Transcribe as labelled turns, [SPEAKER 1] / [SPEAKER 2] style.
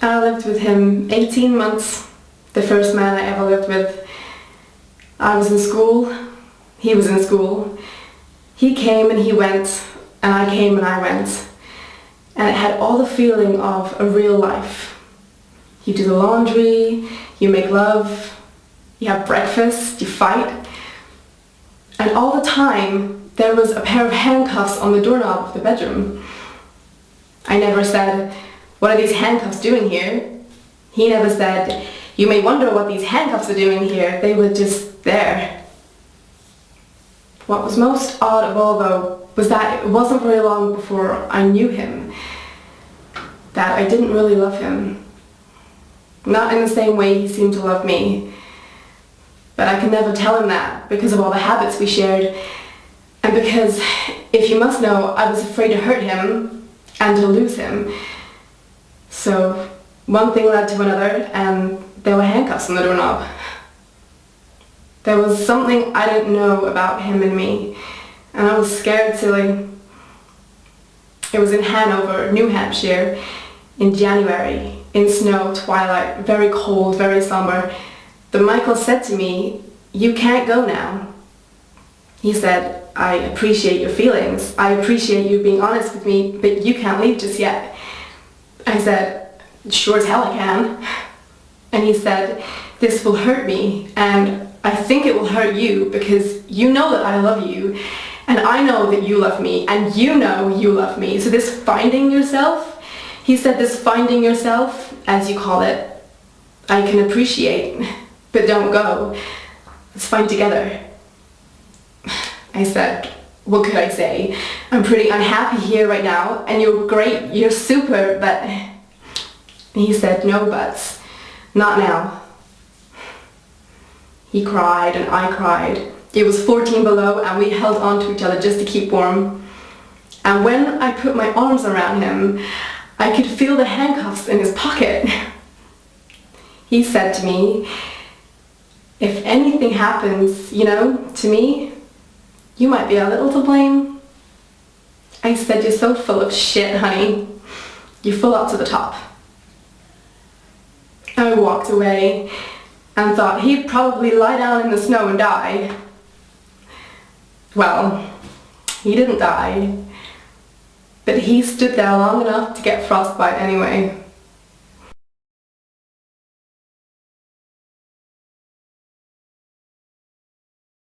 [SPEAKER 1] I lived with him 18 months, the first man I ever lived with. I was in school, he was in school. He came and he went, and I came and I went. And it had all the feeling of a real life. You do the laundry, you make love, you have breakfast, you fight. And all the time, there was a pair of handcuffs on the doorknob of the bedroom. I never said, "What are these handcuffs doing here?" He never said, "You may wonder what these handcuffs are doing here." They were just there. What was most odd of all, though, was that it wasn't very long before I knew him that I didn't really love him. Not in the same way he seemed to love me. But I could never tell him that because of all the habits we shared, and because, if you must know, I was afraid to hurt him and to lose him. So one thing led to another, and there were handcuffs on the doorknob. There was something I didn't know about him and me, and I was scared silly. It was in Hanover, New Hampshire, in January, in snow, twilight, very cold, very somber. But Michael said to me, "You can't go now." He said, "I appreciate your feelings. I appreciate you being honest with me, but you can't leave just yet." I said, "Sure as hell I can." And he said, "This will hurt me, and I think it will hurt you because you know that I love you, and I know that you love me, and you know you love me. So this finding yourself," he said, "this finding yourself, as you call it, I can appreciate, but don't go. Let's find together." I said, "What could I say? I'm pretty unhappy here right now, and you're great, you're super, but..." He said, "No buts, not now." He cried and I cried. It was 14 below and we held on to each other just to keep warm. And when I put my arms around him, I could feel the handcuffs in his pocket. He said to me, "If anything happens, to me, you might be a little to blame." I said, "You're so full of shit, honey. You're full up to the top." I walked away and thought he'd probably lie down in the snow and die. Well, he didn't die, but he stood there long enough to get frostbite anyway.